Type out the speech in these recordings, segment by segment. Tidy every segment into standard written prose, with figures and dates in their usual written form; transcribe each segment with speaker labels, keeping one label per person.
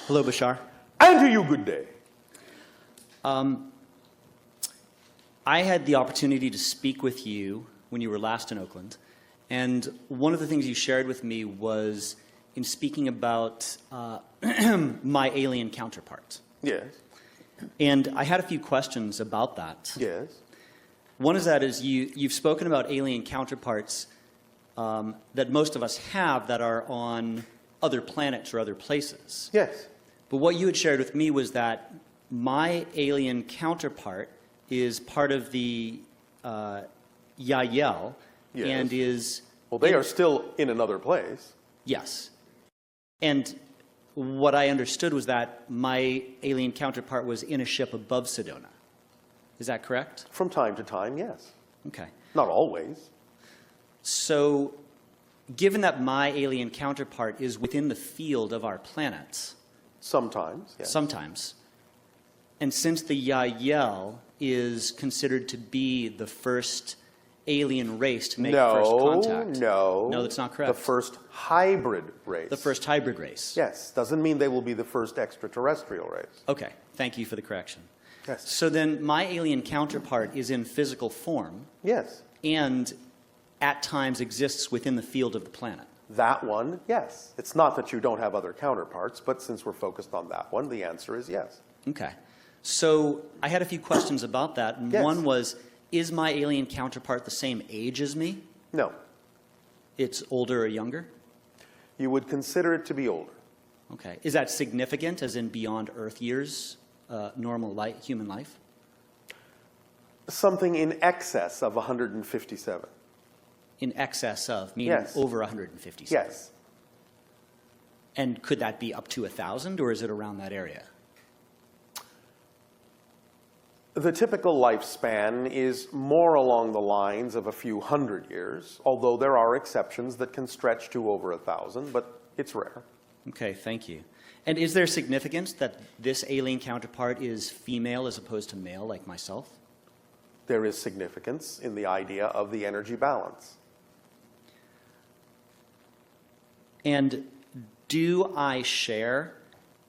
Speaker 1: Hello, Bashar.
Speaker 2: And to you, good day.
Speaker 1: I had the opportunity to speak with you when you were last in Oakland, and one of the things you shared with me was in speaking about my alien counterpart.
Speaker 2: Yes.
Speaker 1: And I had a few questions about that.
Speaker 2: Yes.
Speaker 1: One is that you've spoken about alien counterparts that most of us have that are on other planets or other places.
Speaker 2: Yes.
Speaker 1: But what you had shared with me was that my alien counterpart is part of the Yael,
Speaker 2: Yes.
Speaker 1: and is...
Speaker 2: Well, they are still in another place.
Speaker 1: Yes. And what I understood was that my alien counterpart was in a ship above Sedona. Is that correct?
Speaker 2: From time to time, yes.
Speaker 1: Okay.
Speaker 2: Not always.
Speaker 1: So, given that my alien counterpart is within the field of our planets...
Speaker 2: Sometimes, yes.
Speaker 1: Sometimes. And since the Yael is considered to be the first alien race to make first contact... No, that's not correct.
Speaker 2: The first hybrid race.
Speaker 1: The first hybrid race.
Speaker 2: Yes. Doesn't mean they will be the first extraterrestrial race.
Speaker 1: Okay. Thank you for the correction.
Speaker 2: Yes.
Speaker 1: So then my alien counterpart is in physical form.
Speaker 2: Yes.
Speaker 1: And at times exists within the field of the planet.
Speaker 2: That one, yes. It's not that you don't have other counterparts, but since we're focused on that one, the answer is yes.
Speaker 1: Okay. So I had a few questions about that. And
Speaker 2: Yes.
Speaker 1: One was, is my alien counterpart the same age as me?
Speaker 2: No.
Speaker 1: It's older or younger?
Speaker 2: You would consider it to be older.
Speaker 1: Okay. Is that significant, as in beyond Earth years, normal human life?
Speaker 2: Something in excess of 157.
Speaker 1: In excess of, meaning
Speaker 2: Yes.
Speaker 1: over 157?
Speaker 2: Yes.
Speaker 1: And could that be up to 1,000, or is it around that area?
Speaker 2: The typical lifespan is more along the lines of a few hundred years, although there are exceptions that can stretch to over 1,000, but it's rare.
Speaker 1: Okay, thank you. And is there significance that this alien counterpart is female as opposed to male, like myself?
Speaker 2: There is significance in the idea of the energy balance.
Speaker 1: And do I share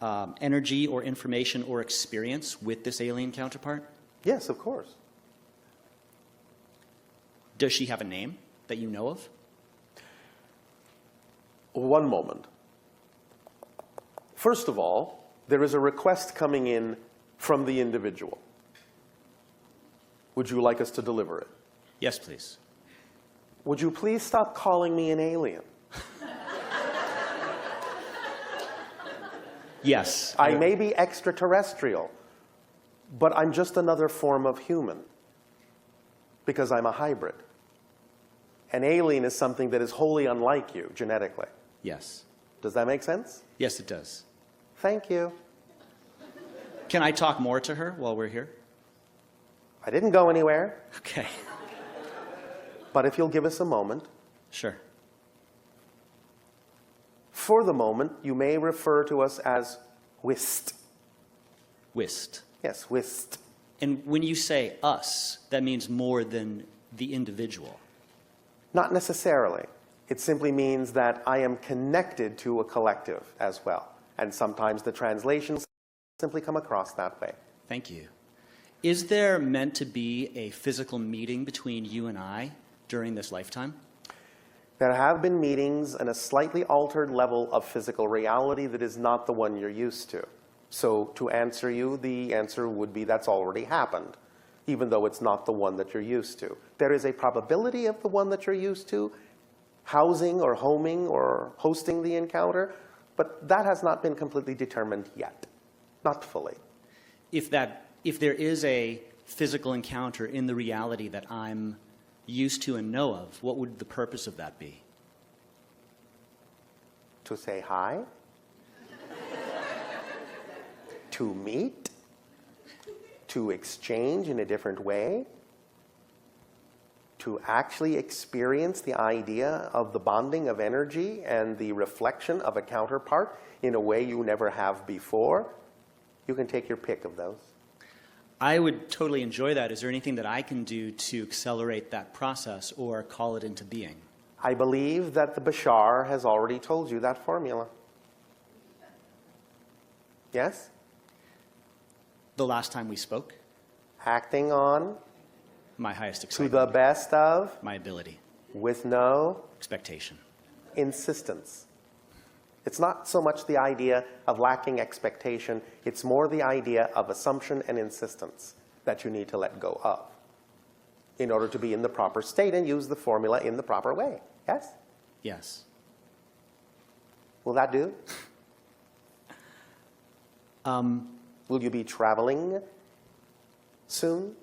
Speaker 1: energy or information or experience with this alien counterpart?
Speaker 2: Yes, of course.
Speaker 1: Does she have a name that you know of?
Speaker 2: One moment. First of all, there is a request coming in from the individual. Would you like us to deliver it?
Speaker 1: Yes, please.
Speaker 2: Would you please stop calling me an alien?
Speaker 1: Yes.
Speaker 2: I may be extraterrestrial, but I'm just another form of human because I'm a hybrid. An alien is something that is wholly unlike you genetically.
Speaker 1: Yes.
Speaker 2: Does that make sense?
Speaker 1: Yes, it does.
Speaker 2: Thank you.
Speaker 1: Can I talk more to her while we're here?
Speaker 2: I didn't go anywhere.
Speaker 1: Okay.
Speaker 2: But if you'll give us a moment.
Speaker 1: Sure.
Speaker 2: For the moment, you may refer to us as WIST.
Speaker 1: WIST.
Speaker 2: Yes, WIST.
Speaker 1: And when you say us, that means more than the individual.
Speaker 2: Not necessarily. It simply means that I am connected to a collective as well. And sometimes the translations simply come across that way.
Speaker 1: Thank you. Is there meant to be a physical meeting between you and I during this lifetime?
Speaker 2: There have been meetings in a slightly altered level of physical reality that is not the one you're used to. So to answer you, the answer would be that's already happened, even though it's not the one that you're used to. There is a probability of the one that you're used to housing or homing or hosting the encounter, but that has not been completely determined yet. Not fully.
Speaker 1: If there is a physical encounter in the reality that I'm used to and know of, what would the purpose of that be?
Speaker 2: To say hi? To meet? To exchange in a different way? To actually experience the idea of the bonding of energy and the reflection of a counterpart in a way you never have before? You can take your pick of those.
Speaker 1: I would totally enjoy that. Is there anything that I can do to accelerate that process or call it into being?
Speaker 2: I believe that the Bashar has already told you that formula. Yes?
Speaker 1: The last time we spoke,
Speaker 2: Acting on,
Speaker 1: my highest
Speaker 2: to
Speaker 1: excitement,
Speaker 2: the best of,
Speaker 1: my ability,
Speaker 2: with no
Speaker 1: expectation.
Speaker 2: insistence. It's not so much the idea of lacking expectation, it's more the idea of assumption and insistence that you need to let go of in order to be in the proper state and use the formula in the proper way. Yes?
Speaker 1: Yes.
Speaker 2: Will that do? Will you be traveling soon?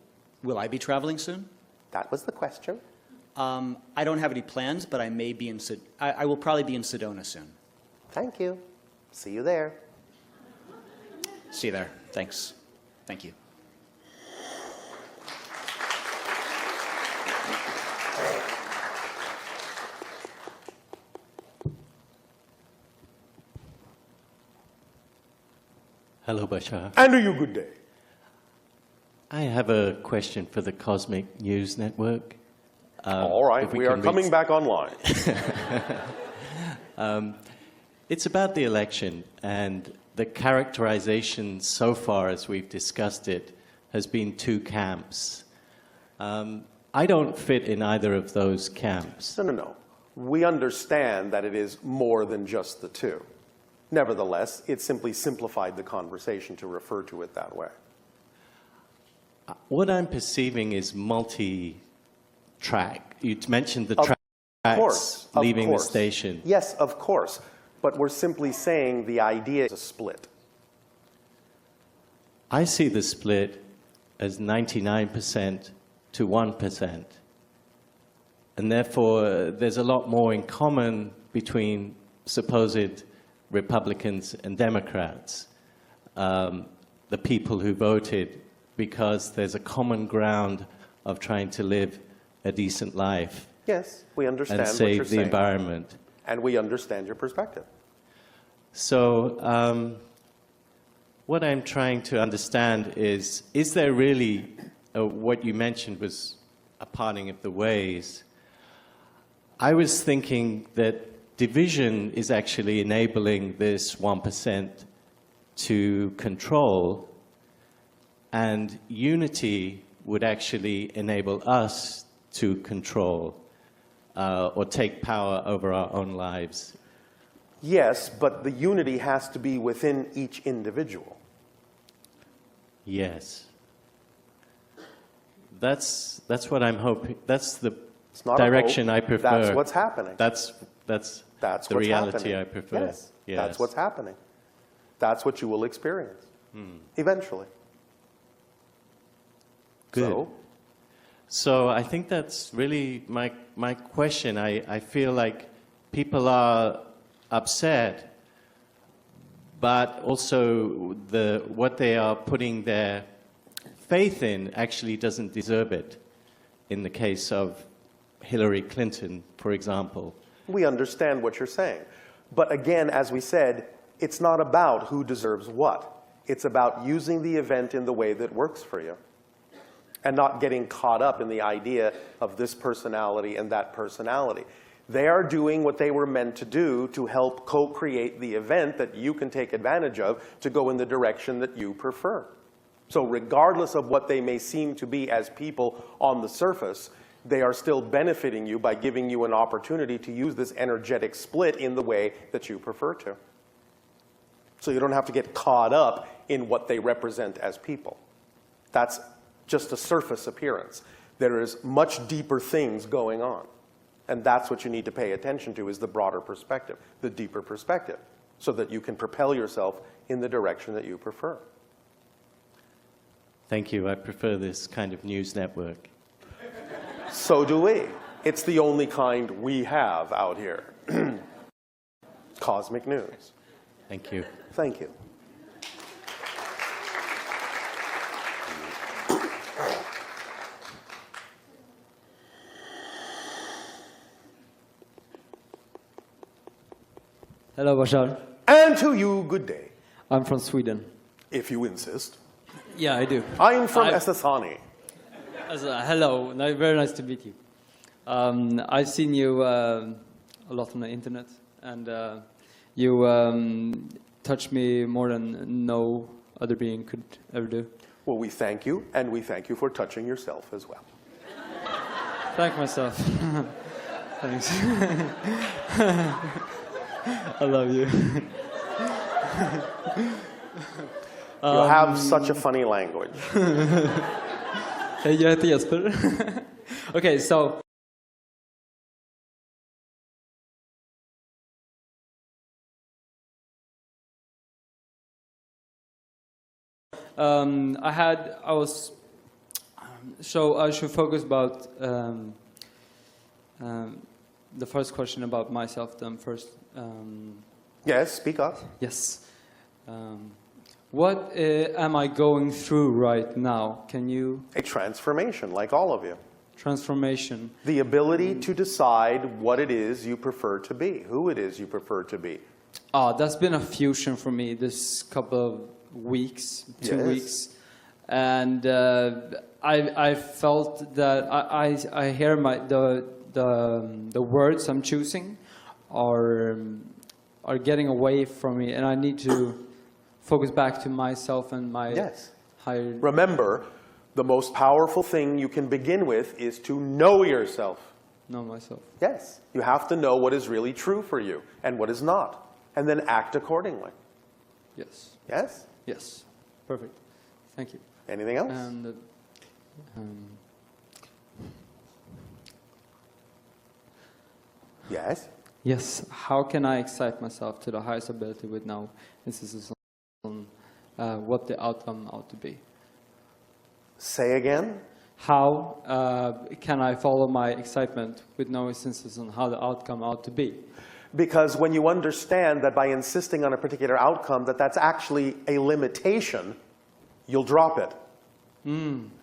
Speaker 1: Will I be traveling soon?
Speaker 2: That was the question.
Speaker 1: I don't have any plans, but I may be in. I will probably be in Sedona soon.
Speaker 2: Thank you. See you there.
Speaker 1: See you there. Thanks. Thank you.
Speaker 3: Hello, Bashar.
Speaker 2: And to you, good day.
Speaker 3: I have a question for the Cosmic News Network.
Speaker 2: All right,
Speaker 3: if
Speaker 2: we are
Speaker 3: can
Speaker 2: coming back online.
Speaker 3: It's about the election, and the characterization so far, as we've discussed it, has been two camps. I don't fit in either of those camps.
Speaker 2: No. We understand that it is more than just the two. Nevertheless, it simply simplified the conversation to refer to it that way.
Speaker 3: What I'm perceiving is multi-track. You mentioned the
Speaker 2: Of
Speaker 3: tracks leaving the
Speaker 2: course.
Speaker 3: station.
Speaker 2: Yes, of course. But we're simply saying the idea is a split.
Speaker 3: I see the split as 99% to 1%. And therefore, there's a lot more in common between supposed Republicans and Democrats, the people who voted, because there's a common ground of trying to live a decent life
Speaker 2: Yes, we understand
Speaker 3: and
Speaker 2: what you're
Speaker 3: save the
Speaker 2: saying.
Speaker 3: environment.
Speaker 2: And we understand your perspective.
Speaker 3: So what I'm trying to understand is there really, what you mentioned was a parting of the ways. I was thinking that division is actually enabling this 1% to control, and unity would actually enable us to control or take power over our own lives.
Speaker 2: Yes, but the unity has to be within each individual.
Speaker 3: Yes. That's what I'm hoping. That's the
Speaker 2: It's not a
Speaker 3: direction
Speaker 2: hope.
Speaker 3: I prefer.
Speaker 2: That's what's happening.
Speaker 3: That's
Speaker 2: That's
Speaker 3: the
Speaker 2: what's
Speaker 3: reality
Speaker 2: happening.
Speaker 3: I prefer.
Speaker 2: Yes,
Speaker 3: Yes.
Speaker 2: that's what's happening. That's what you will experience eventually.
Speaker 3: Good. So I think that's really my question. I feel like people are upset, but also what they are putting their faith in actually doesn't deserve it. In the case of Hillary Clinton, for example.
Speaker 2: We understand what you're saying. But again, as we said, it's not about who deserves what. It's about using the event in the way that works for you and not getting caught up in the idea of this personality and that personality. They are doing what they were meant to do to help co-create the event that you can take advantage of to go in the direction that you prefer. So regardless of what they may seem to be as people on the surface, they are still benefiting you by giving you an opportunity to use this energetic split in the way that you prefer to. So you don't have to get caught up in what they represent as people. That's just a surface appearance. There is much deeper things going on. And that's what you need to pay attention to, is the broader perspective, the deeper perspective, so that you can propel yourself in the direction that you prefer.
Speaker 3: Thank you. I prefer this kind of news network.
Speaker 2: So do we. It's the only kind we have out here. Cosmic News.
Speaker 3: Thank you.
Speaker 2: Thank you.
Speaker 4: Hello, Bashar.
Speaker 2: And to you, good day,
Speaker 4: I'm from Sweden.
Speaker 2: if you insist.
Speaker 4: Yeah, I do.
Speaker 2: I'm from
Speaker 4: I-
Speaker 2: Esasani.
Speaker 4: Hello, very nice to meet you. I've seen you a lot on the internet, and you touched me more than no other being could ever do.
Speaker 2: Well, we thank you, and we thank you for touching yourself as well.
Speaker 4: Thank myself. Thanks. I love you.
Speaker 2: You have such a funny language.
Speaker 4: Hej, jag heter Jesper. Okay, so I should focus about the first question about myself then first.
Speaker 2: Yes, speak up.
Speaker 4: Yes. What am I going through right now? Can you...
Speaker 2: A transformation, like all of you.
Speaker 4: Transformation.
Speaker 2: The ability to decide what it is you prefer to be, who it is you prefer to be.
Speaker 4: That's been a fusion for me this couple of weeks, 2
Speaker 2: Yes.
Speaker 4: weeks. And I felt that I hear the words I'm choosing are getting away from me, and I need to focus back to myself and my higher...
Speaker 2: Remember, the most powerful thing you can begin with is to know yourself.
Speaker 4: Know myself.
Speaker 2: Yes, you have to know what is really true for you and what is not, and then act accordingly.
Speaker 4: Yes.
Speaker 2: Yes?
Speaker 4: Yes. Perfect. Thank you.
Speaker 2: Anything else?
Speaker 4: And
Speaker 2: Yes?
Speaker 4: yes, how can I excite myself to the highest ability with no emphasis on what the outcome ought to be?
Speaker 2: Say again?
Speaker 4: How can I follow my excitement with no emphasis on how the outcome ought to be?
Speaker 2: Because when you understand that by insisting on a particular outcome that that's actually a limitation, you'll drop it.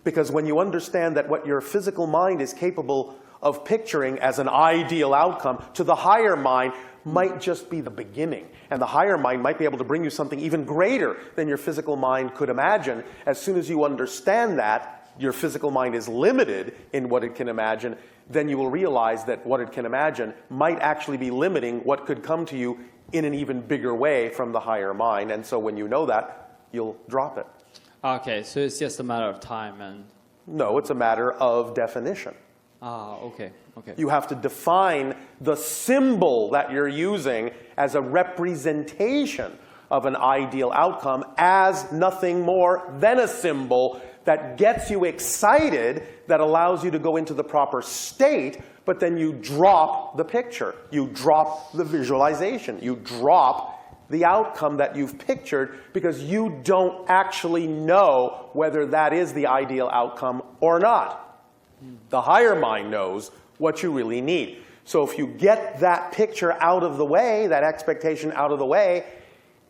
Speaker 2: Because when you understand that what your physical mind is capable of picturing as an ideal outcome to the higher mind might just be the beginning. And the higher mind might be able to bring you something even greater than your physical mind could imagine. As soon as you understand that your physical mind is limited in what it can imagine, then you will realize that what it can imagine might actually be limiting what could come to you in an even bigger way from the higher mind. And so when you know that, you'll drop it.
Speaker 4: Okay, so it's just a matter of time and...
Speaker 2: No, it's a matter of definition.
Speaker 4: Okay, okay.
Speaker 2: You have to define the symbol that you're using as a representation of an ideal outcome as nothing more than a symbol that gets you excited, that allows you to go into the proper state, but then you drop the picture. You drop the visualization. You drop the outcome that you've pictured because you don't actually know whether that is the ideal outcome or not. The higher mind knows what you really need. So if you get that picture out of the way, that expectation out of the way,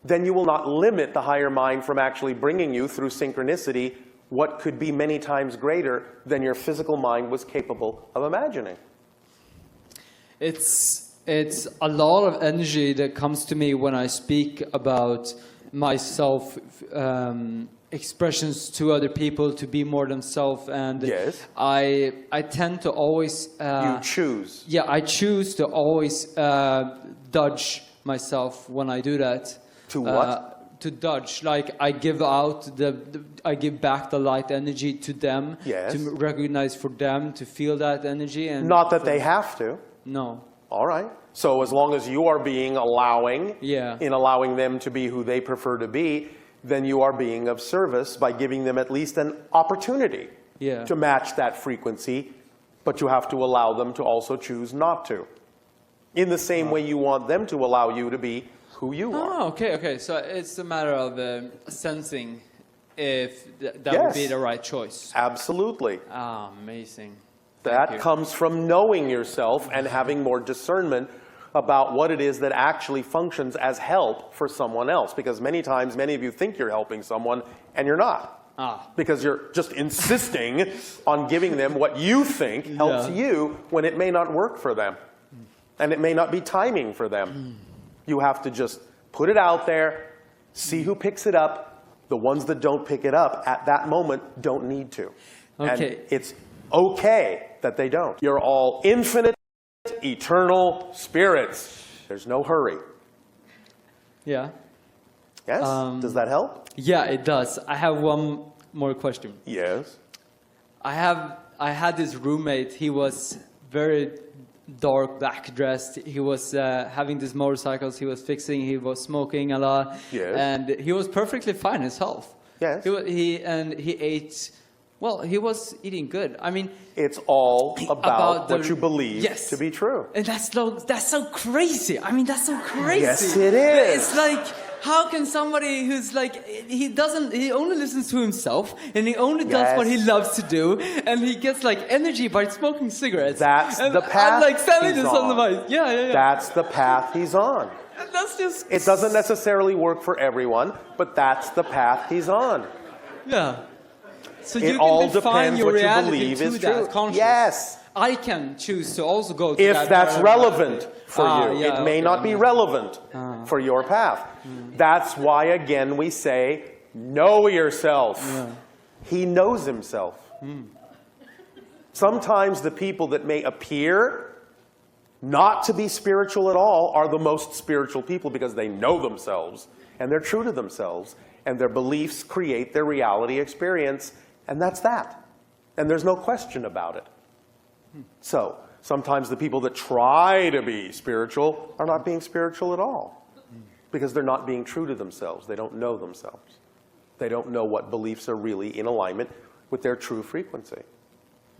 Speaker 2: then you will not limit the higher mind from actually bringing you through synchronicity what could be many times greater than your physical mind was capable of imagining.
Speaker 4: It's a lot of energy that comes to me when I speak about myself, expressions to other people to be more themselves, and
Speaker 2: Yes.
Speaker 4: I tend to always
Speaker 2: You choose.
Speaker 4: yeah, I choose to always dodge myself when I do that.
Speaker 2: To what?
Speaker 4: To dodge, like I give out I give back the light energy to them,
Speaker 2: Yes.
Speaker 4: to recognize for them, to feel that energy, and
Speaker 2: Not that they have to.
Speaker 4: no.
Speaker 2: All right. So as long as you are being allowing,
Speaker 4: Yeah.
Speaker 2: in allowing them to be who they prefer to be, then you are being of service by giving them at least an opportunity to match that frequency, but you have to allow them to also choose not to. In the same way you want them to allow you to be who you are.
Speaker 4: Oh, okay, okay. So it's a matter of sensing if that would be
Speaker 2: Yes.
Speaker 4: the right choice.
Speaker 2: Absolutely.
Speaker 4: Ah, amazing.
Speaker 2: That comes from knowing yourself and having more discernment about what it is that actually functions as help for someone else. Because many times, many of you think you're helping someone, and you're not. Because you're just insisting on giving them what you think helps you when it may not work for them. And it may not be timing for them. You have to just put it out there, see who picks it up. The ones that don't pick it up at that moment don't need to.
Speaker 4: Okay.
Speaker 2: And it's okay that they don't. You're all infinite, eternal spirits. There's no hurry.
Speaker 4: Yeah.
Speaker 2: Yes? Does that help?
Speaker 4: Yeah, it does. I have one more question.
Speaker 2: Yes.
Speaker 4: I had this roommate. He was very dark, black dressed. He was having these motorcycles. He was fixing. He was smoking a lot.
Speaker 2: Yes.
Speaker 4: And he was perfectly fine himself.
Speaker 2: Yes.
Speaker 4: He ate. Well, he was eating good. I mean,
Speaker 2: It's all about
Speaker 4: the-
Speaker 2: what you believe
Speaker 4: yes.
Speaker 2: to be true.
Speaker 4: and that's so crazy. I mean, that's so crazy.
Speaker 2: Yes, it is.
Speaker 4: It's like, how can somebody who's like, he only listens to himself, and he only does what he
Speaker 2: Yes.
Speaker 4: loves to do, and he gets like energy by smoking cigarettes.
Speaker 2: That's
Speaker 4: and
Speaker 2: the path
Speaker 4: I'm like selling
Speaker 2: he's
Speaker 4: this on the
Speaker 2: on.
Speaker 4: mic. Yeah.
Speaker 2: That's the path he's on.
Speaker 4: And that's just.
Speaker 2: It doesn't necessarily work for everyone, but that's the path he's on.
Speaker 4: Yeah. So
Speaker 2: It
Speaker 4: you
Speaker 2: all
Speaker 4: can define
Speaker 2: depends
Speaker 4: your
Speaker 2: what you
Speaker 4: reality
Speaker 2: believe
Speaker 4: to
Speaker 2: is
Speaker 4: that
Speaker 2: true.
Speaker 4: conscious.
Speaker 2: Yes.
Speaker 4: I can choose to also go to
Speaker 2: If
Speaker 4: that
Speaker 2: that's
Speaker 4: reality.
Speaker 2: relevant for you.
Speaker 4: Yeah,
Speaker 2: It may
Speaker 4: okay,
Speaker 2: not be relevant for your path. That's why, again, we say, know yourself. He knows himself. Sometimes the people that may appear not to be spiritual at all are the most spiritual people because they know themselves and they're true to themselves and their beliefs create their reality experience, and that's that. And there's no question about it. So, sometimes the people that try to be spiritual are not being spiritual at all because they're not being true to themselves. They don't know themselves. They don't know what beliefs are really in alignment with their true frequency.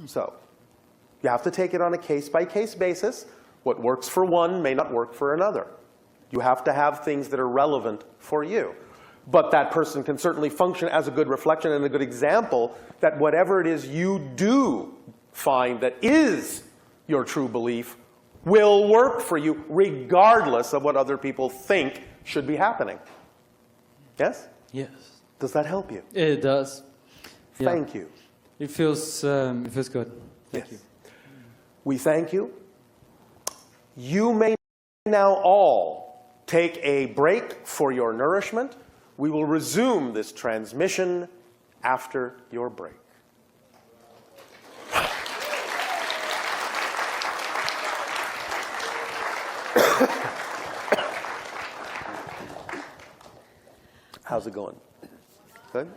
Speaker 2: So, you have to take it on a case-by-case basis. What works for one may not work for another. You have to have things that are relevant for you. But that person can certainly function as a good reflection and a good example that whatever it is you do find that is your true belief will work for you regardless of what other people think should be happening. Yes?
Speaker 4: Yes.
Speaker 2: Does that help you?
Speaker 4: It does. Yeah.
Speaker 2: Thank you.
Speaker 4: It feels good. Thank you.
Speaker 2: We thank you. You may now all take a break for your nourishment. We will resume this transmission after your break. How's it going? Good?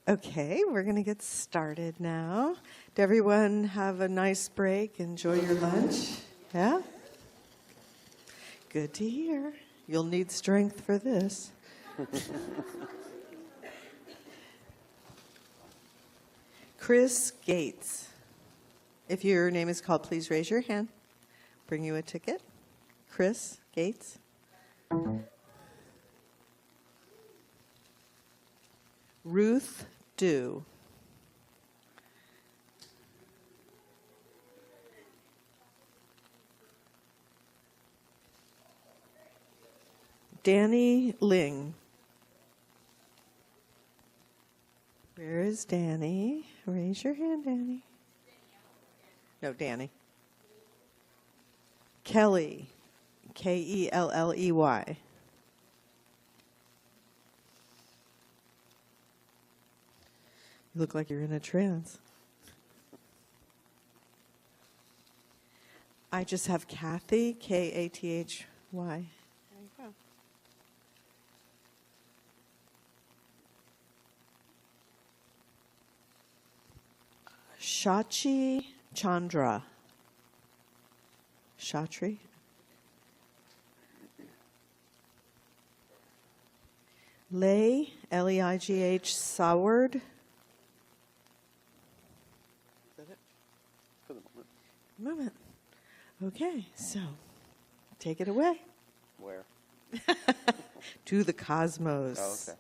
Speaker 5: Okay, we're going to get started now. Did everyone have a nice break? Enjoy your lunch? Yeah? Good to hear. You'll need strength for this. Chris Gates. If your name is called, please raise your hand. Bring you a ticket. Chris Gates. Ruth Dew. Danny Ling. Where is Danny? Raise your hand, Danny. No, Danny. Kelly. Kelley. You look like you're in a trance. I just have Kathy, Kathy. There you go. Shachi Chandra. Shatri. Leigh, Leigh Soward. Is that it? For the moment. Okay, so take it away.
Speaker 2: Where?
Speaker 5: To the cosmos.
Speaker 2: Oh, okay.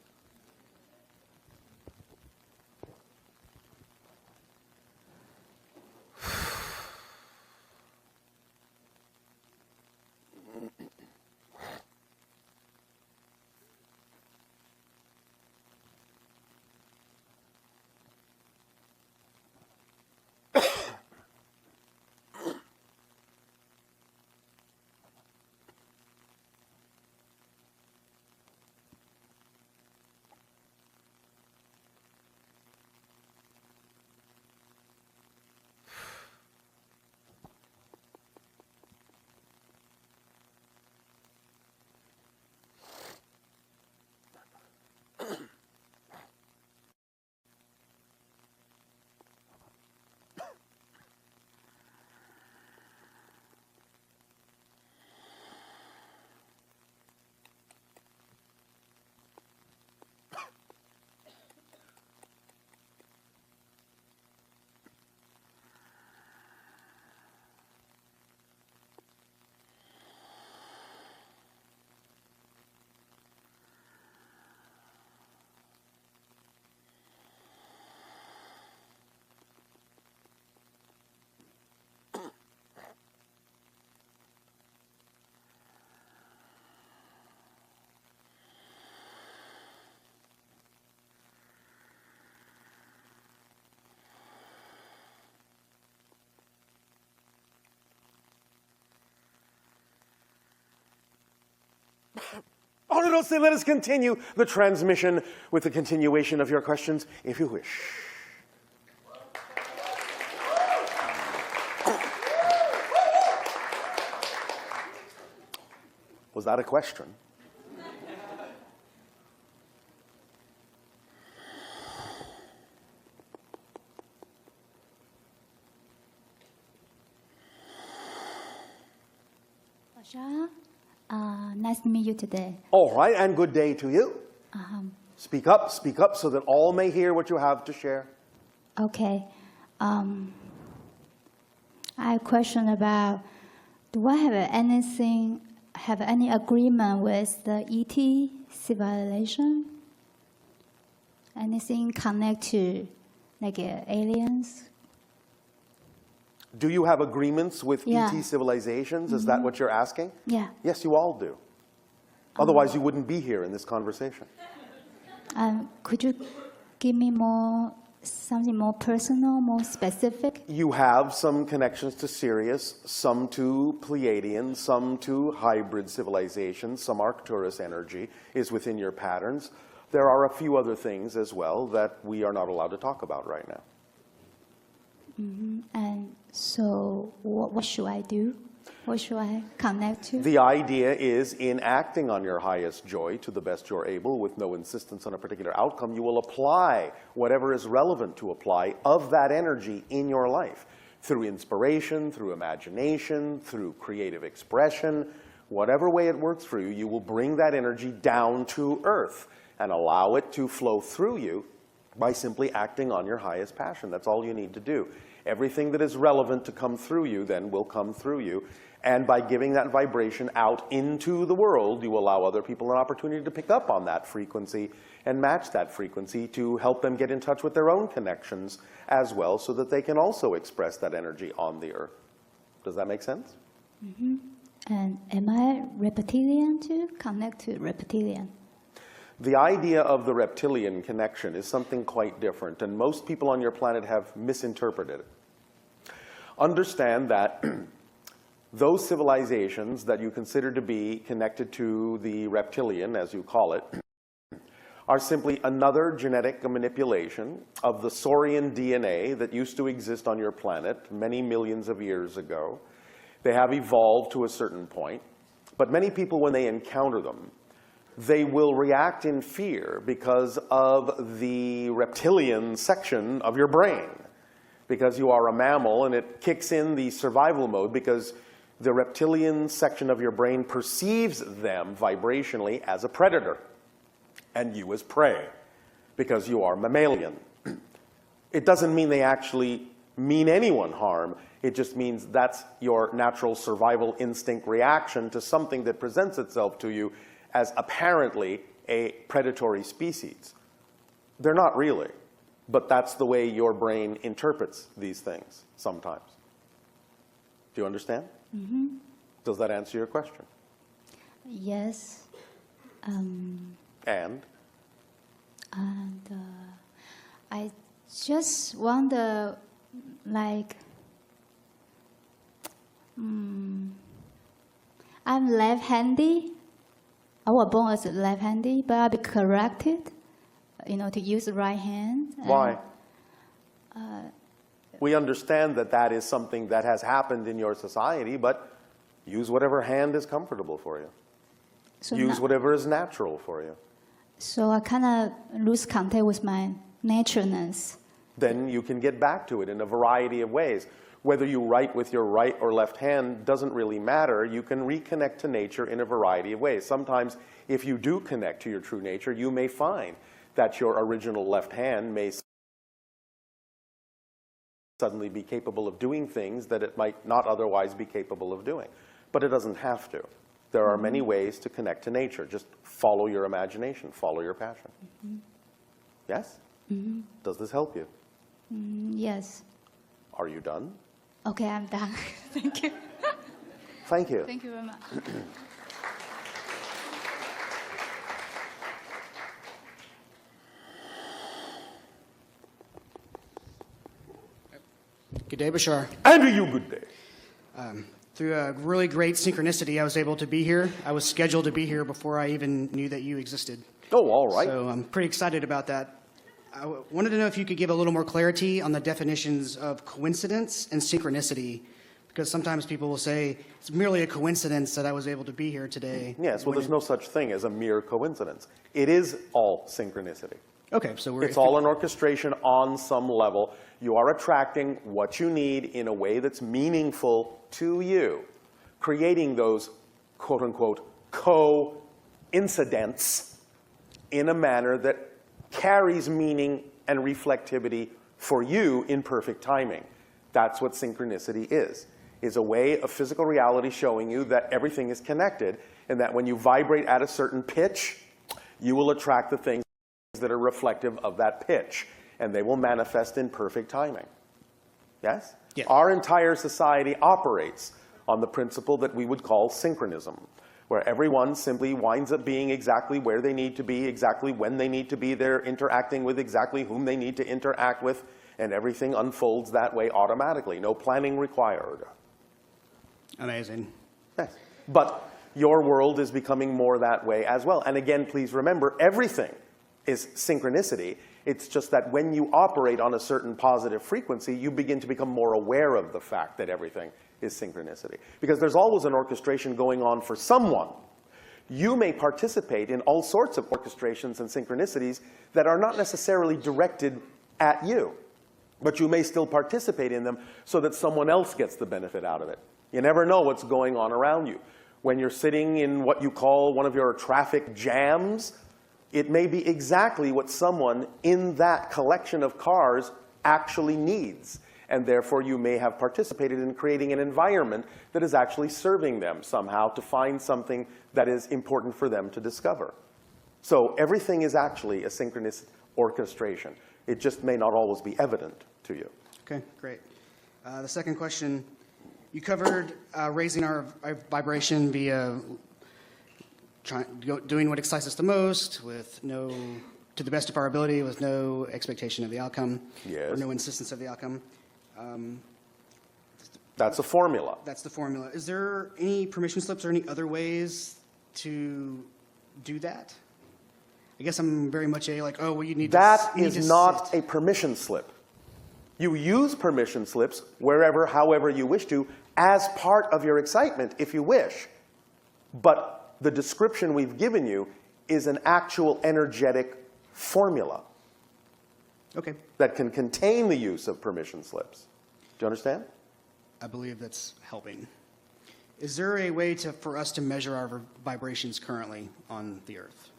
Speaker 2: poderoso. Let us continue the transmission with the continuation of your questions, if you wish. Was that a question?
Speaker 6: Bashar, nice to meet you today.
Speaker 2: All right, and good day to you. Speak up so that all may hear what you have to share.
Speaker 6: Okay. I have a question about, do I have any agreement with the ET civilization? Anything connect to like aliens?
Speaker 2: Do you have agreements with
Speaker 6: Yeah.
Speaker 2: ET civilizations? Is that what you're asking?
Speaker 6: Yeah.
Speaker 2: Yes, you all do. Otherwise, you wouldn't be here in this conversation.
Speaker 6: Could you give me something more personal, more specific?
Speaker 2: You have some connections to Sirius, some to Pleiadian, some to hybrid civilizations, some Arcturus energy is within your patterns. There are a few other things as well that we are not allowed to talk about right now.
Speaker 6: And so what should I do? What should I connect to?
Speaker 2: The idea is, in acting on your highest joy to the best you're able, with no insistence on a particular outcome, you will apply whatever is relevant to apply of that energy in your life. Through inspiration, through imagination, through creative expression, whatever way it works for you, you will bring that energy down to earth and allow it to flow through you by simply acting on your highest passion. That's all you need to do. Everything that is relevant to come through you then will come through you. And by giving that vibration out into the world, you allow other people an opportunity to pick up on that frequency and match that frequency to help them get in touch with their own connections as well, so that they can also express that energy on the earth. Does that make sense?
Speaker 6: And am I reptilian too? Connect to reptilian?
Speaker 2: The idea of the reptilian connection is something quite different, and most people on your planet have misinterpreted it. Understand that those civilizations that you consider to be connected to the reptilian, as you call it, are simply another genetic manipulation of the saurian DNA that used to exist on your planet many millions of years ago. They have evolved to a certain point, but many people, when they encounter them, they will react in fear because of the reptilian section of your brain. Because you are a mammal, and it kicks in the survival mode because the reptilian section of your brain perceives them vibrationally as a predator and you as prey, because you are mammalian. It doesn't mean they actually mean anyone harm. It just means that's your natural survival instinct reaction to something that presents itself to you as apparently a predatory species. They're not really, but that's the way your brain interprets these things sometimes. Do you understand? Does that answer your question?
Speaker 6: Yes.
Speaker 2: And?
Speaker 6: I just wonder, like, I'm left-handed. I was born as left-handed, but I'll be corrected, to use the right hand.
Speaker 2: Why? We understand that that is something that has happened in your society, but use whatever hand is comfortable for you.
Speaker 6: So
Speaker 2: Use whatever is natural for you.
Speaker 6: So I kind of lose contact with my naturalness.
Speaker 2: Then you can get back to it in a variety of ways. Whether you write with your right or left hand doesn't really matter. You can reconnect to nature in a variety of ways. Sometimes, if you do connect to your true nature, you may find that your original left hand may suddenly be capable of doing things that it might not otherwise be capable of doing. But it doesn't have to. There are many ways to connect to nature. Just follow your imagination, follow your passion. Yes? Does this help you?
Speaker 6: Yes.
Speaker 2: Are you done?
Speaker 6: Okay, I'm done. Thank you.
Speaker 2: Thank you.
Speaker 6: Thank you very much.
Speaker 7: Good day, Bashar.
Speaker 2: And to you, good day.
Speaker 7: through a really great synchronicity, I was able to be here. I was scheduled to be here before I even knew that you existed.
Speaker 2: Oh, all right.
Speaker 7: So I'm pretty excited about that. I wanted to know if you could give a little more clarity on the definitions of coincidence and synchronicity, because sometimes people will say it's merely a coincidence that I was able to be here today.
Speaker 2: Yes, well, there's no such thing as a mere coincidence. It is all synchronicity.
Speaker 7: Okay, so
Speaker 2: It's all an orchestration on some level. You are attracting what you need in a way that's meaningful to you, creating those quote-unquote coincidents in a manner that carries meaning and reflectivity for you in perfect timing. That's what synchronicity is a way of physical reality showing you that everything is connected, and that when you vibrate at a certain pitch, you will attract the things that are reflective of that pitch, and they will manifest in perfect timing. Yes?
Speaker 7: Yeah.
Speaker 2: Our entire society operates on the principle that we would call synchronism, where everyone simply winds up being exactly where they need to be, exactly when they need to be there, interacting with exactly whom they need to interact with, and everything unfolds that way automatically. No planning required.
Speaker 7: amazing.
Speaker 2: Yes. But your world is becoming more that way as well. And again, please remember, everything is synchronicity. It's just that when you operate on a certain positive frequency, you begin to become more aware of the fact that everything is synchronicity. Because there's always an orchestration going on for someone. You may participate in all sorts of orchestrations and synchronicities that are not necessarily directed at you, but you may still participate in them so that someone else gets the benefit out of it. You never know what's going on around you. When you're sitting in what you call one of your traffic jams, it may be exactly what someone in that collection of cars actually needs. And therefore, you may have participated in creating an environment that is actually serving them somehow to find something that is important for them to discover. So everything is actually a synchronous orchestration. It just may not always be evident to you.
Speaker 7: Okay, great. The second question, you covered raising our vibration via doing what excites us the most, with to the best of our ability, with no expectation of the outcome,
Speaker 2: Yes.
Speaker 7: or no insistence of the outcome.
Speaker 2: That's a formula.
Speaker 7: That's the formula. Is there any permission slips or any other ways to do that? I guess I'm very much a like, oh, well, you need
Speaker 2: That
Speaker 7: to
Speaker 2: is not a permission slip. You use permission slips wherever, however you wish to, as part of your excitement, if you wish. But the description we've given you is an actual energetic formula.
Speaker 7: Okay.
Speaker 2: That can contain the use of permission slips. Do you understand?
Speaker 7: I believe that's helping. Is there a way for us to measure our vibrations currently on the Earth?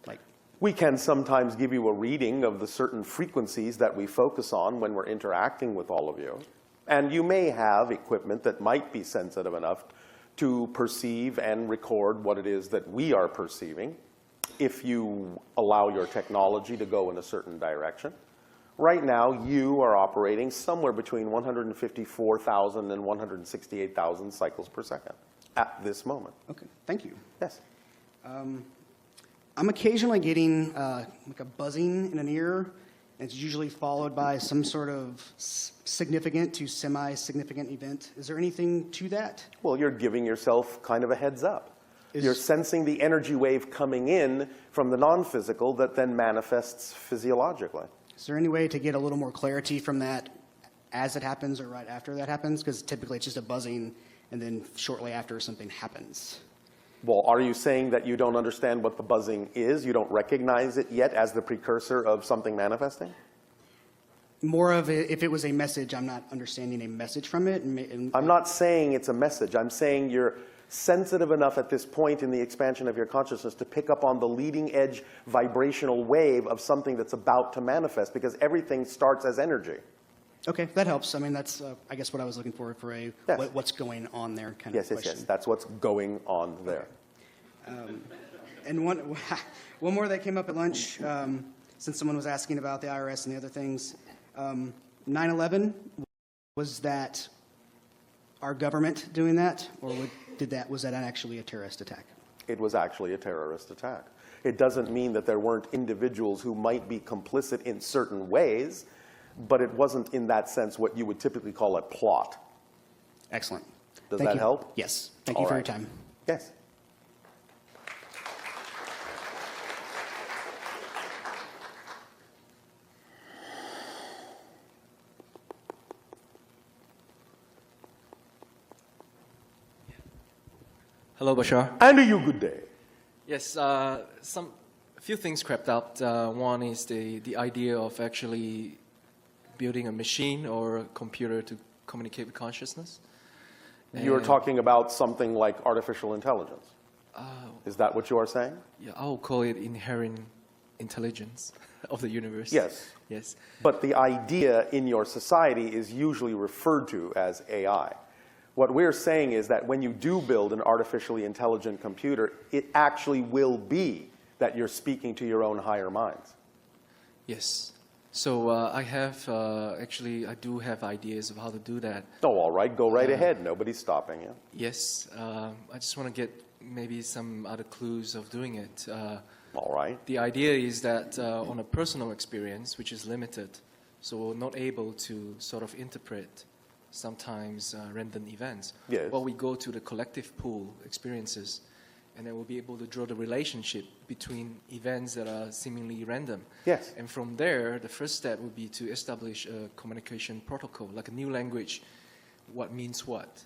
Speaker 7: Like,
Speaker 2: We can sometimes give you a reading of the certain frequencies that we focus on when we're interacting with all of you. And you may have equipment that might be sensitive enough to perceive and record what it is that we are perceiving, if you allow your technology to go in a certain direction. Right now, you are operating somewhere between 154,000 and 168,000 cycles per second at this moment.
Speaker 7: okay, thank you.
Speaker 2: Yes.
Speaker 7: I'm occasionally getting like a buzzing in an ear, and it's usually followed by some sort of significant to semi-significant event. Is there anything to that?
Speaker 2: Well, you're giving yourself kind of a heads up. You're sensing the energy wave coming in from the non-physical that then manifests physiologically.
Speaker 7: Is there any way to get a little more clarity from that as it happens or right after that happens? Because typically it's just a buzzing, and then shortly after something happens.
Speaker 2: Well, are you saying that you don't understand what the buzzing is? You don't recognize it yet as the precursor of something manifesting?
Speaker 7: More of if it was a message, I'm not understanding a message from it.
Speaker 2: I'm not saying it's a message. I'm saying you're sensitive enough at this point in the expansion of your consciousness to pick up on the leading edge vibrational wave of something that's about to manifest, because everything starts as energy.
Speaker 7: Okay, that helps. I mean, that's, I guess, what I was looking for a
Speaker 2: Yes.
Speaker 7: what's going on there kind
Speaker 2: Yes,
Speaker 7: of
Speaker 2: yes,
Speaker 7: question.
Speaker 2: yes. That's what's going on there.
Speaker 7: And one more that came up at lunch, since someone was asking about the IRS and the other things. 9/11, was that our government doing that, or was that actually a terrorist attack?
Speaker 2: It was actually a terrorist attack. It doesn't mean that there weren't individuals who might be complicit in certain ways, but it wasn't in that sense what you would typically call a plot.
Speaker 7: Excellent.
Speaker 2: Does
Speaker 7: Thank
Speaker 2: that
Speaker 7: you.
Speaker 2: help?
Speaker 7: Yes. Thank
Speaker 2: All
Speaker 7: you for
Speaker 2: right.
Speaker 7: your time.
Speaker 2: Yes.
Speaker 8: Hello, Bashar.
Speaker 2: And a you good day.
Speaker 8: Yes, a few things crept up. One is the idea of actually building a machine or a computer to communicate with consciousness.
Speaker 2: You're
Speaker 8: And,
Speaker 2: talking about something like artificial intelligence. Is that what you are saying?
Speaker 8: Yeah, I'll call it inherent intelligence of the universe.
Speaker 2: Yes.
Speaker 8: Yes.
Speaker 2: But the idea in your society is usually referred to as AI. What we're saying is that when you do build an artificially intelligent computer, it actually will be that you're speaking to your own higher minds.
Speaker 8: Yes. So I have, actually, I do have ideas of how to do that.
Speaker 2: Oh, all right, go right ahead. Nobody's stopping you.
Speaker 8: Yes. I just want to get maybe some other clues of doing it.
Speaker 2: All right.
Speaker 8: The idea is that on a personal experience, which is limited, so we're not able to sort of interpret sometimes random events.
Speaker 2: Yes.
Speaker 8: Well, we go to the collective pool experiences, and then we'll be able to draw the relationship between events that are seemingly random.
Speaker 2: Yes.
Speaker 8: And from there, the first step would be to establish a communication protocol, like a new language, what means what.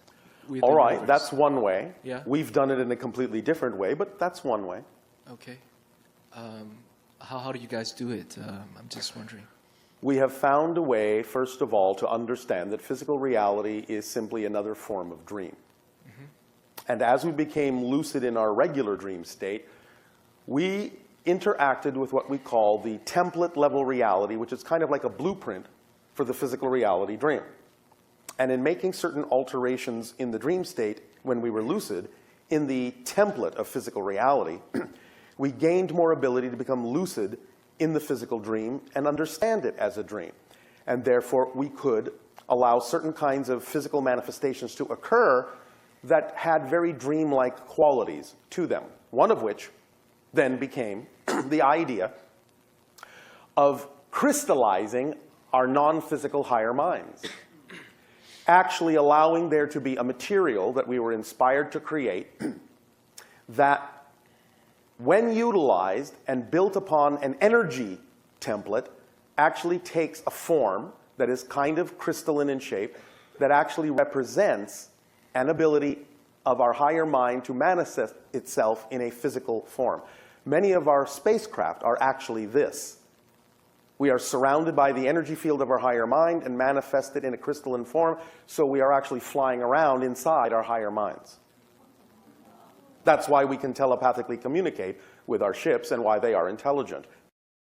Speaker 8: with
Speaker 2: All
Speaker 8: the
Speaker 2: right,
Speaker 8: universe.
Speaker 2: that's one way.
Speaker 8: Yeah.
Speaker 2: We've done it in a completely different way, but that's one way.
Speaker 8: Okay. How do you guys do it? I'm just wondering.
Speaker 2: We have found a way, first of all, to understand that physical reality is simply another form of dream. And as we became lucid in our regular dream state, we interacted with what we call the template level reality, which is kind of like a blueprint for the physical reality dream. And in making certain alterations in the dream state when we were lucid, in the template of physical reality, we gained more ability to become lucid in the physical dream and understand it as a dream. And therefore, we could allow certain kinds of physical manifestations to occur that had very dreamlike qualities to them. One of which then became the idea of crystallizing our non-physical higher minds. Actually allowing there to be a material that we were inspired to create that, when utilized and built upon an energy template, actually takes a form that is kind of crystalline in shape, that actually represents an ability of our higher mind to manifest itself in a physical form. Many of our spacecraft are actually this. We are surrounded by the energy field of our higher mind and manifest it in a crystalline form, so we are actually flying around inside our higher minds. That's why we can telepathically communicate with our ships and why they are intelligent.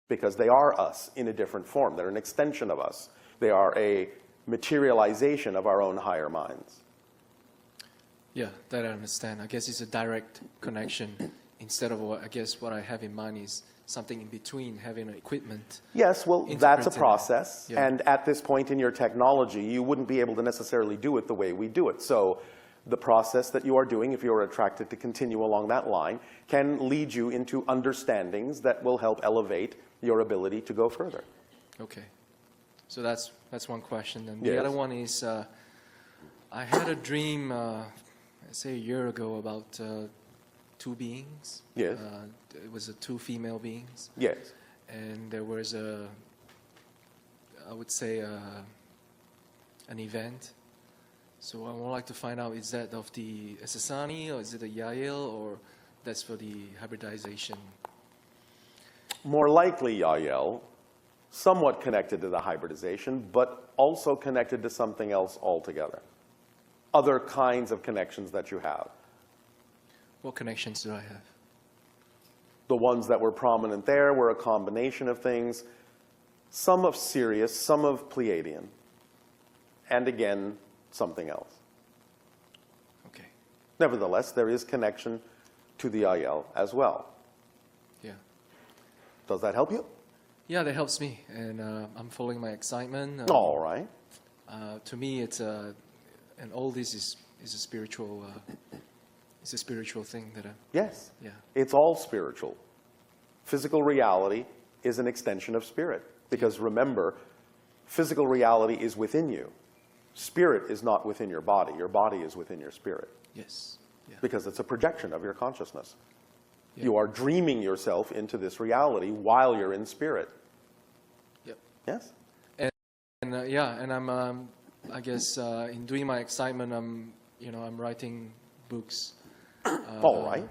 Speaker 2: Because they are us in a different form. They're an extension of us. They are a materialization of our own higher minds.
Speaker 8: Yeah, that I understand. I guess it's a direct connection instead of what I have in mind is something in between, having equipment.
Speaker 2: Yes, well, that's a
Speaker 8: Interpreting it.
Speaker 2: process.
Speaker 8: Yeah.
Speaker 2: And at this point in your technology, you wouldn't be able to necessarily do it the way we do it. So the process that you are doing, if you're attracted to continue along that line, can lead you into understandings that will help elevate your ability to go further.
Speaker 8: Okay. So that's one question. And
Speaker 2: Yes.
Speaker 8: the other one is, I had a dream, say a year ago, about two beings.
Speaker 2: Yes.
Speaker 8: It was two female beings.
Speaker 2: Yes.
Speaker 8: And there was I would say, an event. So I would like to find out, is that of the Sasani, or is it a Yael, or that's for the hybridization?
Speaker 2: More likely, Yael, somewhat connected to the hybridization, but also connected to something else altogether. Other kinds of connections that you have.
Speaker 8: What connections do I have?
Speaker 2: The ones that were prominent there were a combination of things, some of Sirius, some of Pleiadian, and again, something else.
Speaker 8: Okay.
Speaker 2: Nevertheless, there is connection to the Yael as well.
Speaker 8: Yeah.
Speaker 2: Does that help you?
Speaker 8: Yeah, that helps me, and I'm following my excitement.
Speaker 2: All right.
Speaker 8: To me, it's and all this is a spiritual. It's a spiritual thing that
Speaker 2: Yes.
Speaker 8: yeah.
Speaker 2: It's all spiritual. Physical reality is an extension of spirit. Because remember, physical reality is within you. Spirit is not within your body. Your body is within your spirit.
Speaker 8: Yes. Yeah.
Speaker 2: Because it's a projection of your consciousness.
Speaker 8: Yeah.
Speaker 2: You are dreaming yourself into this reality while you're in spirit.
Speaker 8: Yep.
Speaker 2: Yes?
Speaker 8: And yeah, and I'm, I guess, in doing my excitement, I'm writing books.
Speaker 2: All right.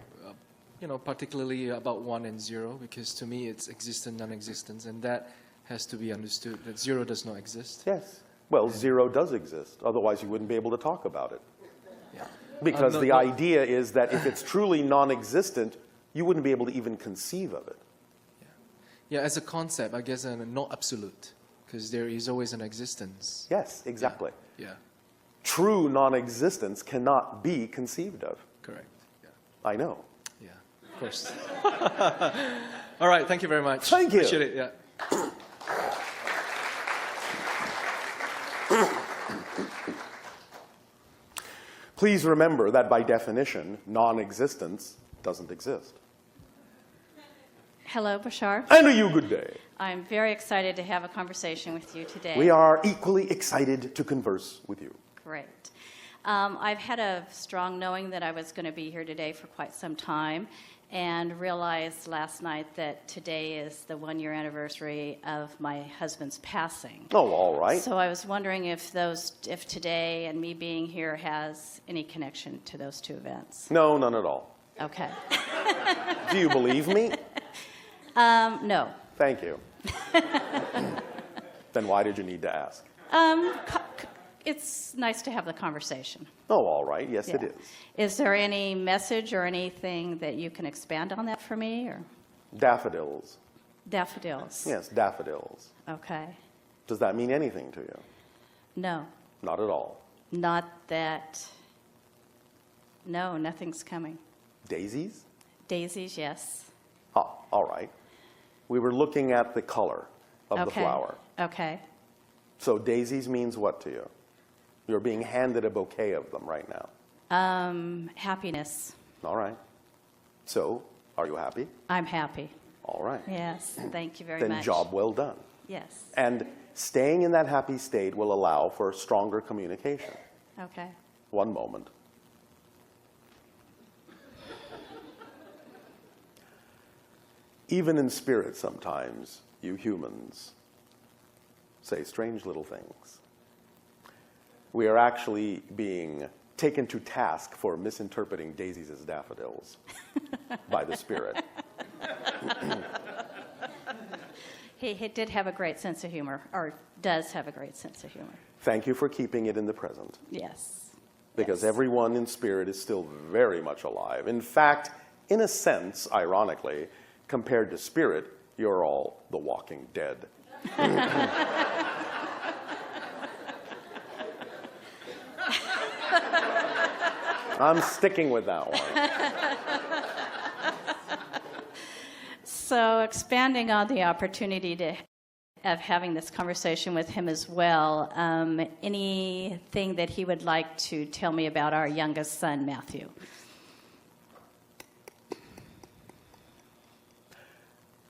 Speaker 8: Particularly about 1 and 0, because to me it's existence, non-existence, and that has to be understood, that 0 does not exist.
Speaker 2: Yes. Well, 0 does exist. Otherwise, you wouldn't be able to talk about it.
Speaker 8: Yeah.
Speaker 2: Because
Speaker 8: No,
Speaker 2: the
Speaker 8: no.
Speaker 2: idea is that if it's truly non-existent, you wouldn't be able to even conceive of it.
Speaker 8: Yeah, as a concept, I guess, not absolute, because there is always an existence.
Speaker 2: Yes, exactly.
Speaker 8: Yeah,
Speaker 2: True non-existence cannot be conceived of.
Speaker 8: correct. Yeah,
Speaker 2: I know.
Speaker 8: yeah, of course. All right, thank you very much.
Speaker 2: Thank you.
Speaker 8: Appreciate it, yeah.
Speaker 2: Please remember that by definition, non-existence doesn't exist.
Speaker 9: Hello, Bashar.
Speaker 2: And to you, good day.
Speaker 9: I'm very excited to have a conversation with you today.
Speaker 2: We are equally excited to converse with you.
Speaker 9: Great. I've had a strong knowing that I was going to be here today for quite some time, and realized last night that today is the 1-year anniversary of my husband's passing.
Speaker 2: Oh, all right.
Speaker 9: So I was wondering if today and me being here has any connection to those two events.
Speaker 2: No, none at all.
Speaker 9: Okay.
Speaker 2: Do you believe me?
Speaker 9: No.
Speaker 2: Thank you. Then why did you need to ask?
Speaker 9: It's nice to have the conversation.
Speaker 2: Oh, all right. Yes, it
Speaker 9: Yeah.
Speaker 2: is.
Speaker 9: Is there any message or anything that you can expand on that for me? Or
Speaker 2: Daffodils.
Speaker 9: daffodils?
Speaker 2: Yes, daffodils.
Speaker 9: Okay.
Speaker 2: Does that mean anything to you?
Speaker 9: No,
Speaker 2: Not at all.
Speaker 9: not that. No, nothing's coming.
Speaker 2: Daisies?
Speaker 9: Daisies, yes.
Speaker 2: Ah, all right. We were looking at the color of the
Speaker 9: Okay.
Speaker 2: flower.
Speaker 9: Okay.
Speaker 2: So daisies means what to you? You're being handed a bouquet of them right now.
Speaker 9: Happiness.
Speaker 2: All right. So, are you happy?
Speaker 9: I'm happy.
Speaker 2: All right.
Speaker 9: Yes. Thank you very
Speaker 2: Then
Speaker 9: much.
Speaker 2: job well done.
Speaker 9: Yes.
Speaker 2: And staying in that happy state will allow for stronger communication.
Speaker 9: Okay.
Speaker 2: One moment. Even in spirit sometimes, you humans say strange little things. We are actually being taken to task for misinterpreting daisies as daffodils by the spirit.
Speaker 9: He did have a great sense of humor, or does have a great sense of humor.
Speaker 2: Thank you for keeping it in the present,
Speaker 9: Yes.
Speaker 2: because
Speaker 9: Yes.
Speaker 2: everyone in spirit is still very much alive. In fact, in a sense, ironically, compared to spirit, you're all the walking dead. I'm sticking with that one.
Speaker 9: So expanding on the opportunity of having this conversation with him as well, anything that he would like to tell me about our youngest son, Matthew?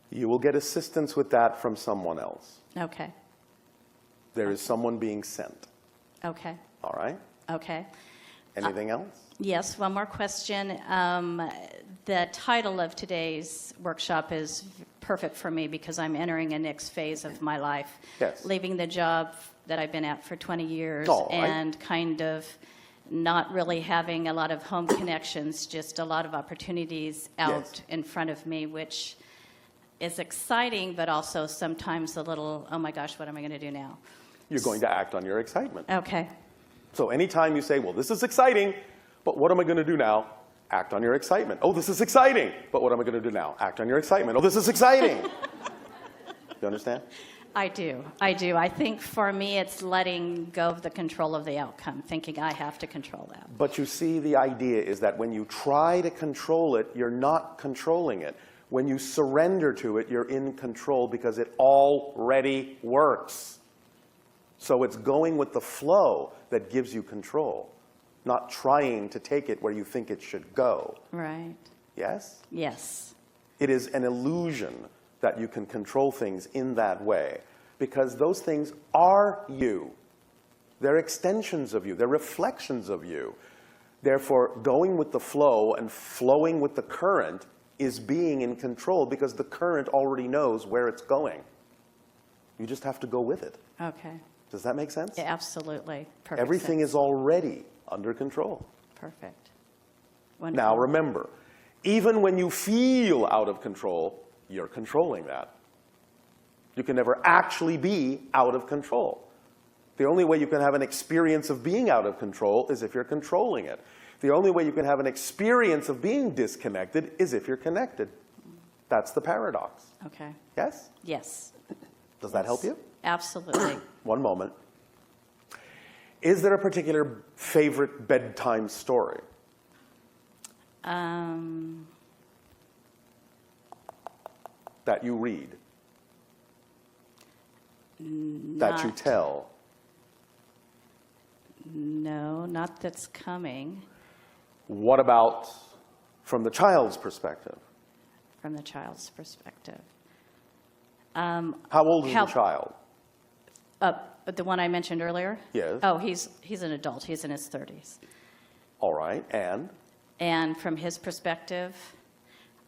Speaker 2: You will get assistance with that from someone else.
Speaker 9: Okay.
Speaker 2: There is someone being sent.
Speaker 9: Okay.
Speaker 2: All right?
Speaker 9: Okay.
Speaker 2: Anything else?
Speaker 9: Yes, one more question. The title of today's workshop is perfect for me because I'm entering a next phase of my life.
Speaker 2: Yes.
Speaker 9: Leaving the job that I've been at for 20 years
Speaker 2: All right.
Speaker 9: and kind of not really having a lot of home connections, just a lot of opportunities out
Speaker 2: Yes.
Speaker 9: in front of me, which is exciting, but also sometimes a little, oh my gosh, what am I going to do now?
Speaker 2: You're going to act on your excitement.
Speaker 9: Okay.
Speaker 2: So anytime you say, well, this is exciting, but what am I going to do now? Act on your excitement. Oh, this is exciting, but what am I going to do now? Act on your excitement. Oh, this is exciting. You understand?
Speaker 9: I do. I do. I think for me, it's letting go of the control of the outcome, thinking I have to control that.
Speaker 2: But you see, the idea is that when you try to control it, you're not controlling it. When you surrender to it, you're in control because it already works. So it's going with the flow that gives you control, not trying to take it where you think it should go.
Speaker 9: Right.
Speaker 2: Yes?
Speaker 9: Yes.
Speaker 2: It is an illusion that you can control things in that way because those things are you. They're extensions of you. They're reflections of you. Therefore, going with the flow and flowing with the current is being in control because the current already knows where it's going. You just have to go with it.
Speaker 9: Okay.
Speaker 2: Does that make sense?
Speaker 9: Yeah, absolutely. Perfect.
Speaker 2: Everything
Speaker 9: sense.
Speaker 2: is already under control.
Speaker 9: Perfect. Wonderful.
Speaker 2: Now remember, even when you feel out of control, you're controlling that. You can never actually be out of control. The only way you can have an experience of being out of control is if you're controlling it. The only way you can have an experience of being disconnected is if you're connected. That's the paradox.
Speaker 9: Okay.
Speaker 2: Yes?
Speaker 9: Yes.
Speaker 2: Does that help you?
Speaker 9: Absolutely.
Speaker 2: One moment. Is there a particular favorite bedtime story? That you read? That you tell?
Speaker 9: No, not that's coming
Speaker 2: What about from the child's perspective?
Speaker 9: from the child's perspective.
Speaker 2: How old is the child?
Speaker 9: The one I mentioned earlier?
Speaker 2: Yes.
Speaker 9: Oh, he's an adult. He's in his 30s.
Speaker 2: All right, and?
Speaker 9: And from his perspective,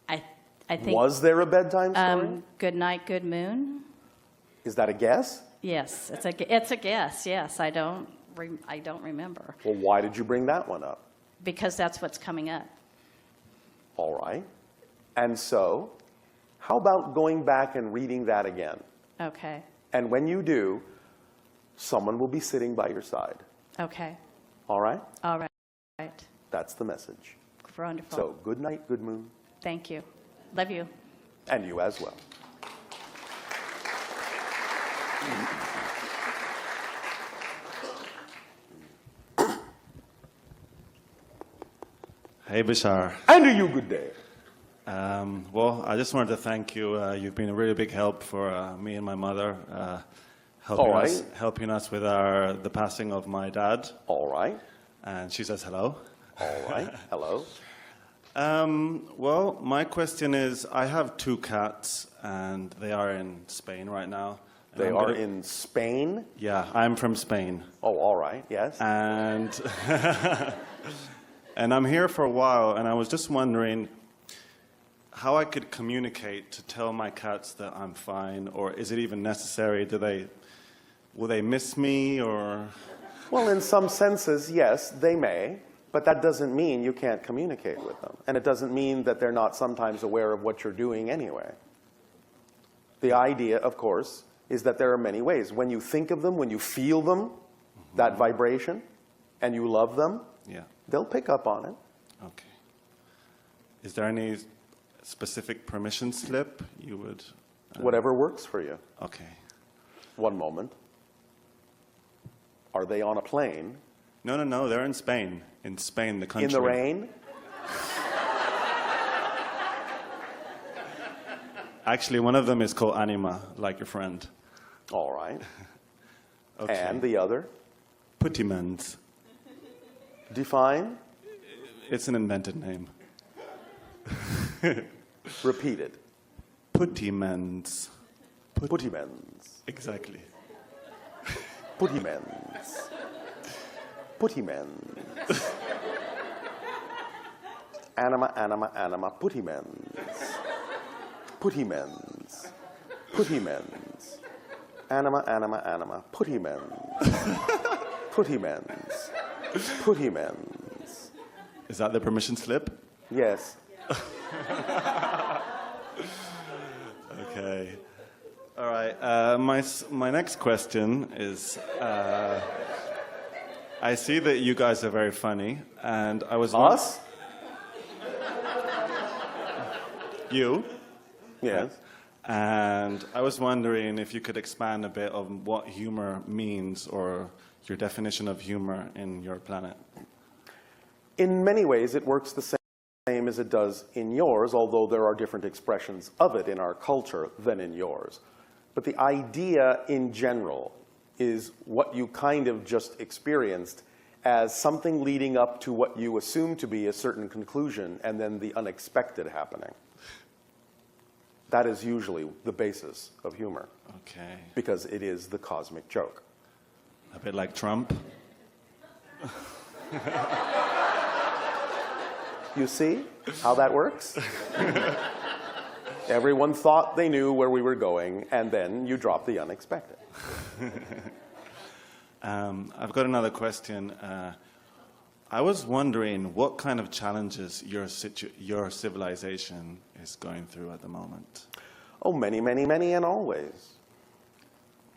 Speaker 9: I think...
Speaker 2: Was there a bedtime story?
Speaker 9: Good Night, Good Moon.
Speaker 2: Is that a guess?
Speaker 9: Yes, it's a guess. Yes, I don't remember
Speaker 2: Well, why did you bring that one up?
Speaker 9: because that's what's coming up.
Speaker 2: All right. And so, how about going back and reading that again?
Speaker 9: Okay.
Speaker 2: And when you do, someone will be sitting by your side.
Speaker 9: Okay.
Speaker 2: All right?
Speaker 9: All right. Right.
Speaker 2: That's the message.
Speaker 9: Wonderful.
Speaker 2: So, good night, good moon,
Speaker 9: Thank you. Love you.
Speaker 2: and you as well.
Speaker 10: Hey, Bashar.
Speaker 2: And to you, good day.
Speaker 10: Well, I just wanted to thank you. You've been a really big help for me and my mother, helping
Speaker 2: All right.
Speaker 10: helping us with the passing of my dad.
Speaker 2: All right.
Speaker 10: And she says hello.
Speaker 2: All right. Hello.
Speaker 10: Well, my question is, I have 2 cats, and they are in Spain right now. And
Speaker 2: They
Speaker 10: I'm
Speaker 2: are
Speaker 10: gonna-
Speaker 2: in Spain.
Speaker 10: Yeah, I'm from Spain.
Speaker 2: Oh, all right. Yes.
Speaker 10: And and I'm here for a while, and I was just wondering how I could communicate to tell my cats that I'm fine, or is it even necessary? Will they miss me, or?
Speaker 2: Well, in some senses, yes, they may, but that doesn't mean you can't communicate with them. And it doesn't mean that they're not sometimes aware of what you're doing anyway. The idea, of course, is that there are many ways. When you think of them, when you feel them, that vibration, and you love them,
Speaker 10: Yeah.
Speaker 2: they'll pick up on it.
Speaker 10: Okay. Is there any specific permission slip you would?
Speaker 2: Whatever works for you.
Speaker 10: Okay.
Speaker 2: One moment. Are they on a plane?
Speaker 10: No, they're in Spain. In Spain, the country.
Speaker 2: In the rain?
Speaker 10: Actually, one of them is called Anima, like your friend.
Speaker 2: All right.
Speaker 10: Okay.
Speaker 2: And the other?
Speaker 10: Puttimans.
Speaker 2: Define?
Speaker 10: It's an invented name.
Speaker 2: Repeat it.
Speaker 10: Puttimans.
Speaker 2: Puttimens.
Speaker 10: Exactly.
Speaker 2: Puttimens. Puttimens. Anima, anima, anima, puttimens. Puttimens. Puttimens. Anima, anima, anima, puttimens. Puttimens. Puttimens.
Speaker 10: Is that the permission slip?
Speaker 2: Yes.
Speaker 10: Okay. All right. My next question is, I see that you guys are very funny, and I was
Speaker 2: Us?
Speaker 10: You.
Speaker 2: Yes.
Speaker 10: And I was wondering if you could expand a bit on what humor means, or your definition of humor in your planet.
Speaker 2: In many ways, it works the same as it does in yours, although there are different expressions of it in our culture than in yours. But the idea in general is what you kind of just experienced as something leading up to what you assume to be a certain conclusion, and then the unexpected happening. That is usually the basis of humor,
Speaker 10: Okay.
Speaker 2: because it is the cosmic joke.
Speaker 10: A bit like Trump.
Speaker 2: You see how that works? Everyone thought they knew where we were going, and then you drop the unexpected.
Speaker 10: I've got another question. I was wondering what kind of challenges your civilization is going through at the moment.
Speaker 2: Oh, many, many, many, and always.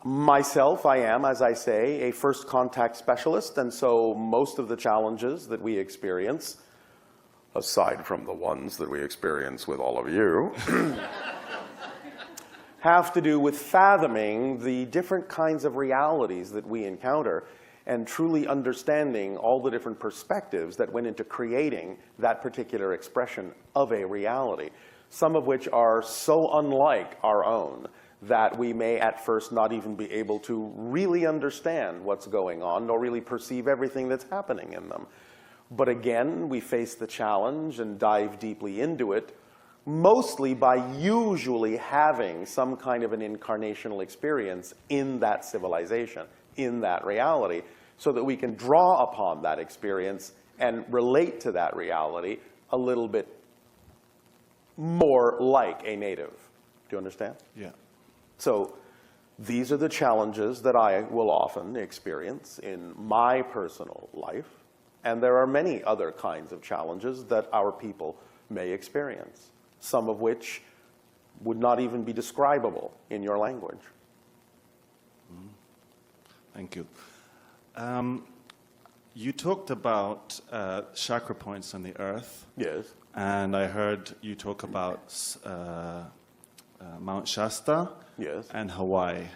Speaker 2: Myself, I am, as I say, a first contact specialist, and so most of the challenges that we experience, aside from the ones that we experience with all of you, have to do with fathoming the different kinds of realities that we encounter and truly understanding all the different perspectives that went into creating that particular expression of a reality, some of which are so unlike our own that we may at first not even be able to really understand what's going on, nor really perceive everything that's happening in them. But again, we face the challenge and dive deeply into it, mostly by usually having some kind of an incarnational experience in that civilization, in that reality, so that we can draw upon that experience and relate to that reality a little bit more like a native. Do you understand?
Speaker 10: Yeah.
Speaker 2: So these are the challenges that I will often experience in my personal life. And there are many other kinds of challenges that our people may experience, some of which would not even be describable in your language.
Speaker 10: Thank you. You talked about chakra points on the earth.
Speaker 2: Yes.
Speaker 10: And I heard you talk about Mount Shasta.
Speaker 2: Yes.
Speaker 10: And Hawaii.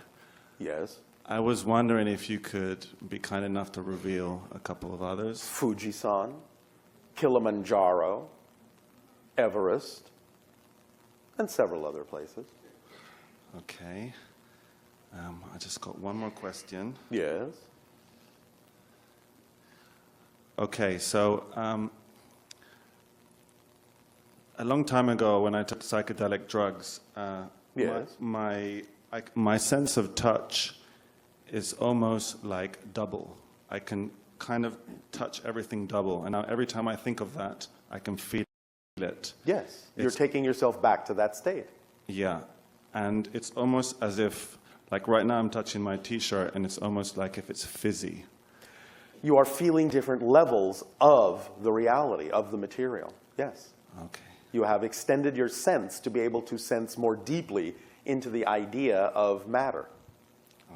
Speaker 2: Yes.
Speaker 10: I was wondering if you could be kind enough to reveal a couple of others.
Speaker 2: Fujisan, Kilimanjaro, Everest, and several other places.
Speaker 10: Okay. I just got one more question.
Speaker 2: Yes.
Speaker 10: Okay, so a long time ago when I took psychedelic drugs,
Speaker 2: Yes.
Speaker 10: my sense of touch is almost like double. I can kind of touch everything double. And now every time I think of that, I can feel it.
Speaker 2: Yes. You're taking yourself back to that state.
Speaker 10: Yeah. And it's almost as if, like right now I'm touching my t-shirt and it's almost like if it's fizzy.
Speaker 2: You are feeling different levels of the reality, of the material. Yes.
Speaker 10: Okay.
Speaker 2: You have extended your sense to be able to sense more deeply into the idea of matter.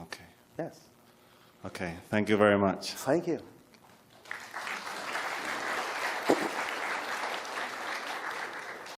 Speaker 10: Okay.
Speaker 2: Yes.
Speaker 10: Okay. Thank you very much.
Speaker 2: Thank you.